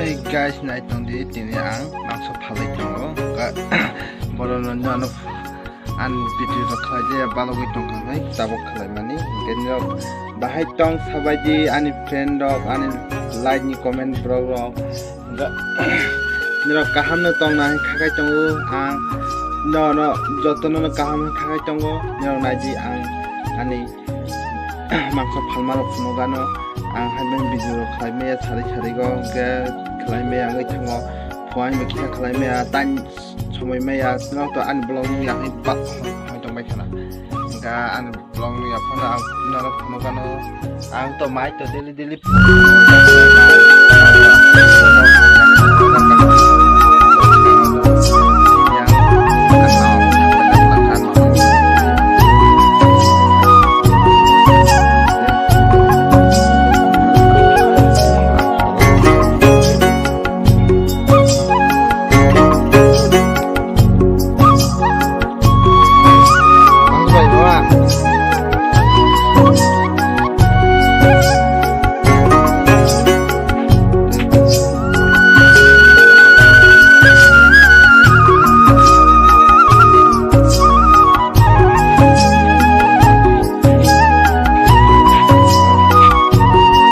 Hey guys, night on the tini ang mangso phalai tongo ga borono nyano an video ro khlaje balogui tongkang hai tabok khlai mani genyo bahai tong sabaji ani friend rok ani like ni comment rok ga niro kaham no tong na khakai tongo ang no jotono no kaham khakai tongo niro naji ang ani mangso phalma rok phunogano ang haibeng video rok khlai me sari go ke khlai me ang thango phwai me kha khlai me tan somai me ya no to an blog ni yang pa hoi tong bai khana ga an blog ni phana no phunogano ang to mai to daily